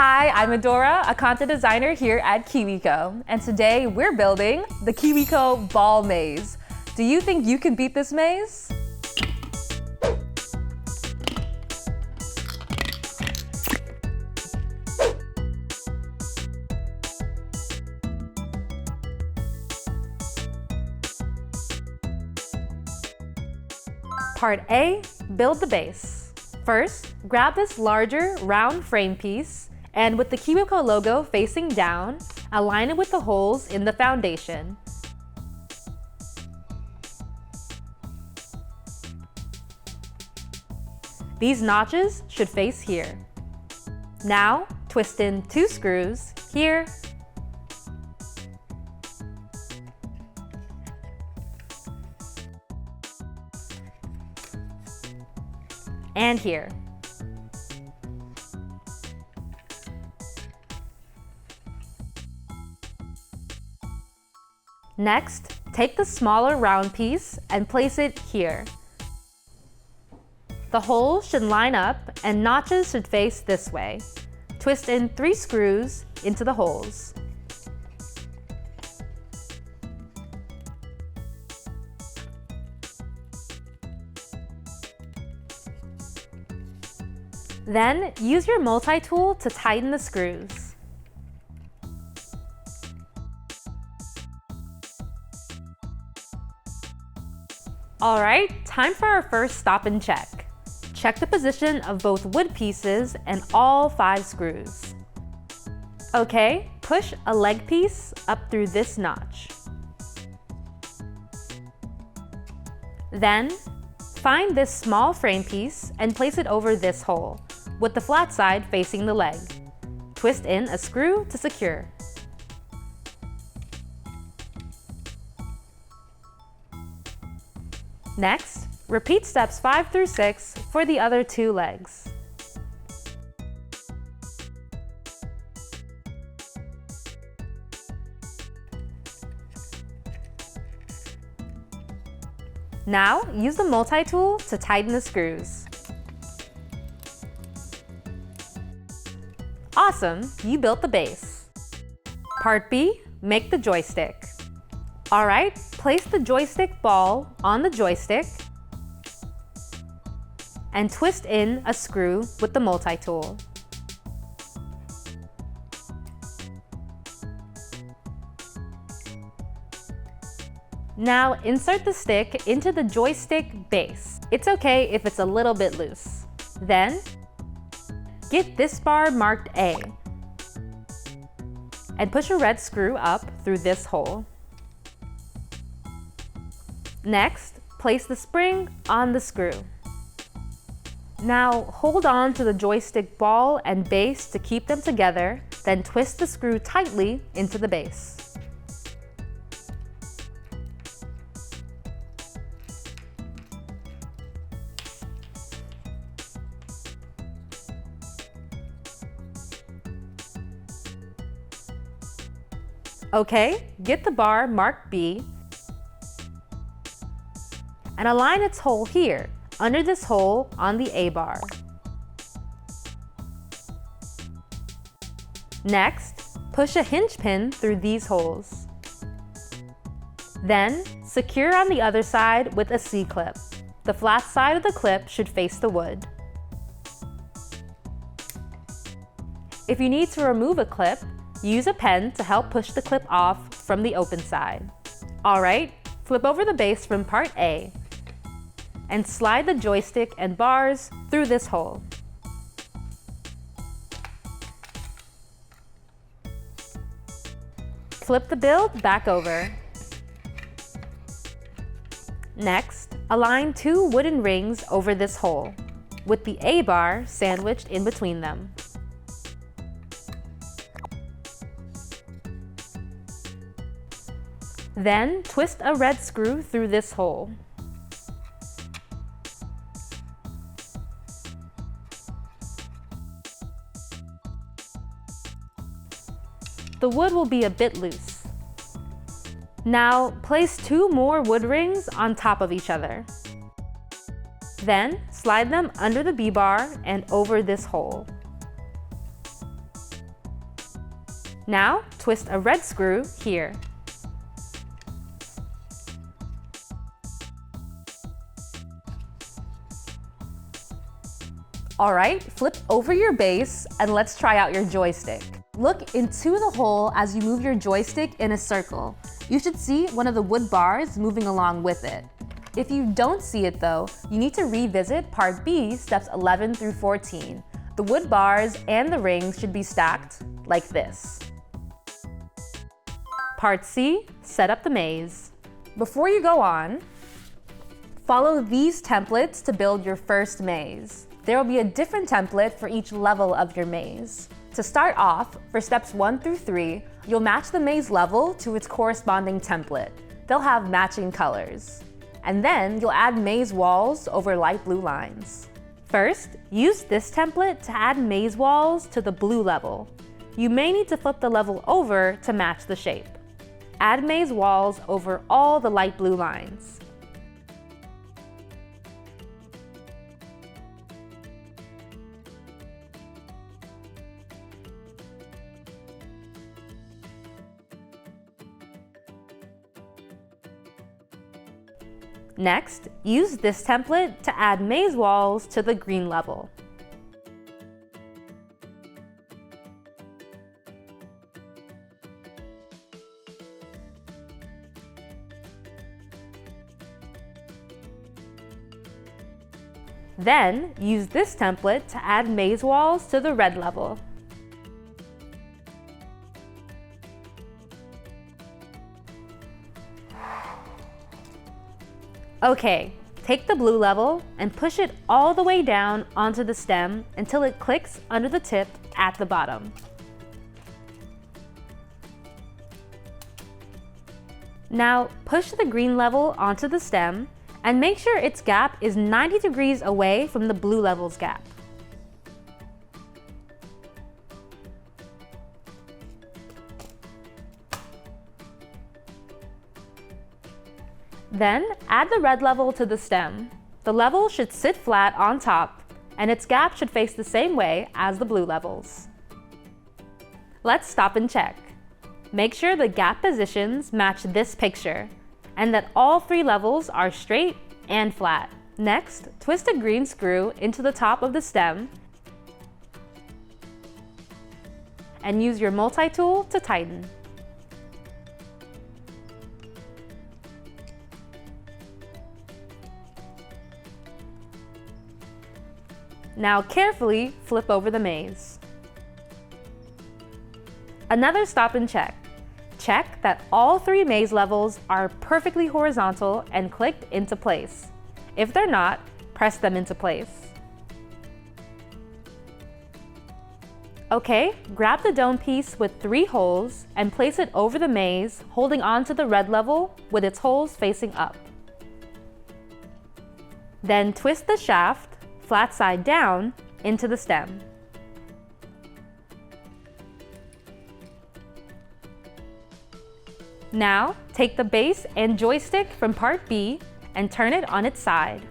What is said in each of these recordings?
Hi, I'm Adora, a content designer here at KiwiCo, and today we're building the KiwiCo ball maze. Do you think you can beat this maze? Part A, build the base. First, grab this larger round frame piece and with the KiwiCo logo facing down, align it with the holes in the foundation. These notches should face here. Now, twist in 2 screws here and here. Next, take the smaller round piece and place it here. The holes should line up and notches should face this way. Twist in 3 screws into the holes. Then, use your multi-tool to tighten the screws. Alright, time for our first stop and check. Check the position of both wood pieces and all 5 screws. Okay, push a leg piece up through this notch. Then, find this small frame piece and place it over this hole, with the flat side facing the leg. Twist in a screw to secure. Next, repeat steps 5 through 6 for the other 2 legs. Now, use the multi-tool to tighten the screws. Awesome, you built the base. Part B, make the joystick. Alright, place the joystick ball on the joystick and twist in a screw with the multi-tool. Now insert the stick into the joystick base. It's okay if it's a little bit loose. Then, get this bar marked A and push a red screw up through this hole. Next, place the spring on the screw. Now hold on to the joystick ball and base to keep them together, then twist the screw tightly into the base. Okay, get the bar marked B and align its hole here, under this hole on the A bar. Next, push a hinge pin through these holes. Then, secure on the other side with a C-clip. The flat side of the clip should face the wood. If you need to remove a clip, use a pen to help push the clip off from the open side. Alright, flip over the base from part A and slide the joystick and bars through this hole. Flip the build back over. Next, align 2 wooden rings over this hole, with the A bar sandwiched in between them. Then, twist a red screw through this hole. The wood will be a bit loose. Now, place 2 more wood rings on top of each other. Then, slide them under the B-bar and over this hole. Now, twist a red screw here. All right, flip over your base and let's try out your joystick. Look into the hole as you move your joystick in a circle. You should see one of the wood bars moving along with it. If you don't see it though, you need to revisit Part B, steps 11 through 14. The wood bars and the rings should be stacked like this. Part C, set up the maze. Before you go on, follow these templates to build your first maze. There will be a different template for each level of your maze. To start off, for steps 1 through 3, you'll match the maze level to its corresponding template. They'll have matching colors. And then you'll add maze walls over light blue lines. First, use this template to add maze walls to the blue level. You may need to flip the level over to match the shape. Add maze walls over all the light blue lines. Next, use this template to add maze walls to the green level. Then, use this template to add maze walls to the red level. Okay, take the blue level and push it all the way down onto the stem until it clicks under the tip at the bottom. Now, push the green level onto the stem and make sure its gap is 90 degrees away from the blue level's gap. Then, add the red level to the stem. The level should sit flat on top, and its gap should face the same way as the blue levels. Let's stop and check. Make sure the gap positions match this picture, and that all 3 levels are straight and flat. Next, twist a green screw into the top of the stem, and use your multi-tool to tighten. Now carefully flip over the maze. Another stop and check. Check that all 3 maze levels are perfectly horizontal and clicked into place. If they're not, press them into place. Okay, grab the dome piece with 3 holes and place it over the maze, holding on to the red level with its holes facing up. Then twist the shaft, flat side down, into the stem. Now, take the base and joystick from Part B and turn it on its side.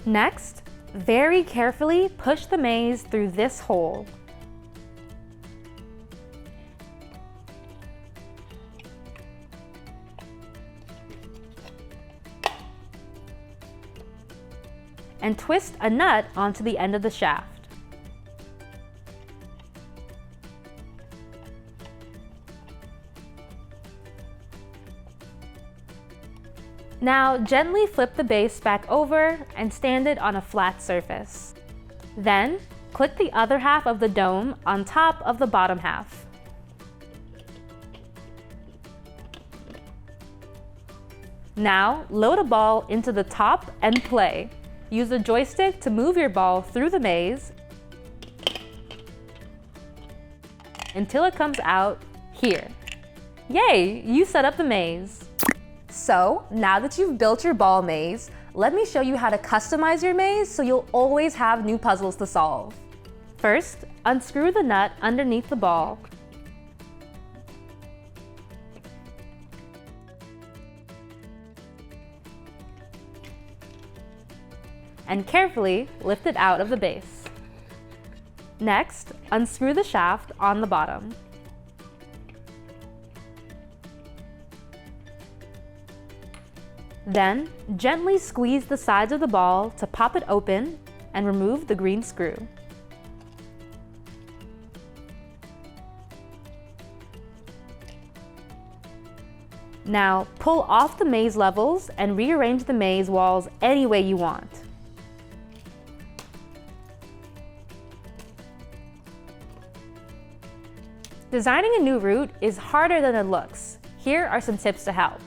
Next, very carefully push the maze through this hole. And twist a nut onto the end of the shaft. Now gently flip the base back over and stand it on a flat surface. Then click the other half of the dome on top of the bottom half. Now load a ball into the top and play. Use the joystick to move your ball through the maze until it comes out here. Yay, you set up the maze. So, now that you've built your ball maze, let me show you how to customize your maze so you'll always have new puzzles to solve. First, unscrew the nut underneath the ball. And carefully lift it out of the base. Next, unscrew the shaft on the bottom. Then, gently squeeze the sides of the ball to pop it open and remove the green screw. Now, pull off the maze levels and rearrange the maze walls any way you want. Designing a new route is harder than it looks. Here are some tips to help.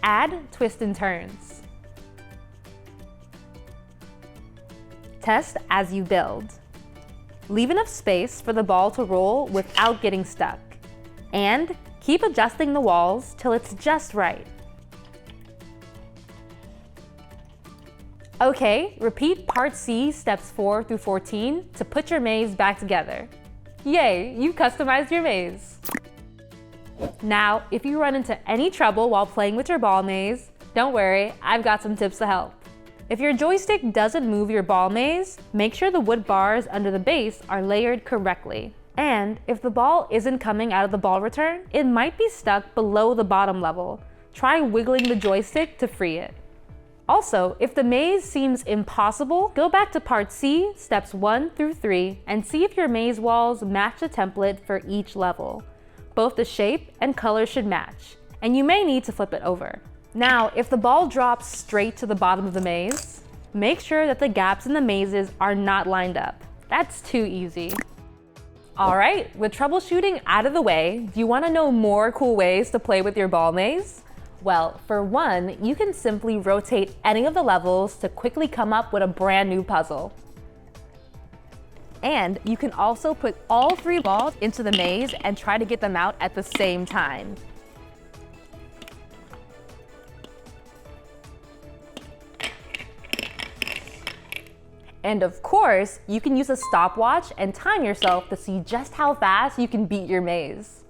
Add twists and turns. Test as you build. Leave enough space for the ball to roll without getting stuck. And keep adjusting the walls till it's just right. Okay, repeat part C, steps 4 through 14 to put your maze back together. Yay, you've customized your maze. Now, if you run into any trouble while playing with your ball maze, don't worry, I've got some tips to help. If your joystick doesn't move your ball maze, make sure the wood bars under the base are layered correctly. And if the ball isn't coming out of the ball return, it might be stuck below the bottom level. Try wiggling the joystick to free it. Also, if the maze seems impossible, go back to part C, steps 1 through 3, and see if your maze walls match the template for each level. Both the shape and color should match, and you may need to flip it over. Now, if the ball drops straight to the bottom of the maze, make sure that the gaps in the mazes are not lined up. That's too easy. All right, with troubleshooting out of the way, do you want to know more cool ways to play with your ball maze? Well, for one, you can simply rotate any of the levels to quickly come up with a brand new puzzle. And you can also put all 3 balls into the maze and try to get them out at the same time. And of course, you can use a stopwatch and time yourself to see just how fast you can beat your maze.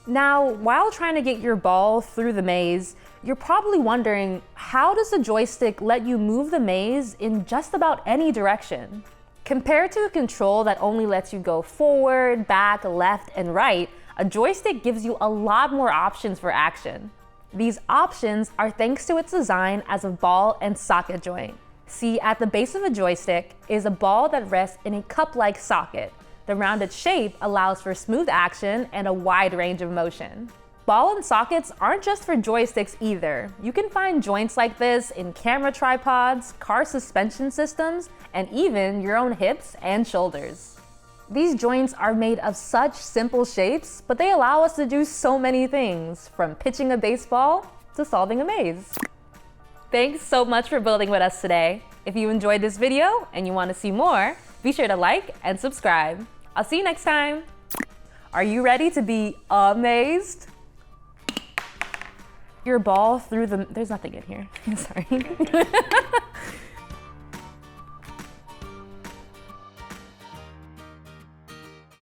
Now, while trying to get your ball through the maze, you're probably wondering, how does the joystick let you move the maze in just about any direction? Compared to a control that only lets you go forward, back, left, and right, a joystick gives you a lot more options for action. These options are thanks to its design as a ball and socket joint. See, at the base of a joystick is a ball that rests in a cup-like socket. The rounded shape allows for smooth action and a wide range of motion. Ball and sockets aren't just for joysticks either. You can find joints like this in camera tripods, car suspension systems, and even your own hips and shoulders. These joints are made of such simple shapes, but they allow us to do so many things, from pitching a baseball to solving a maze. Thanks so much for building with us today. If you enjoyed this video and you want to see more, be sure to like and subscribe. I'll see you next time. Are you ready to be amazed? Your ball through the... There's nothing in here. Sorry.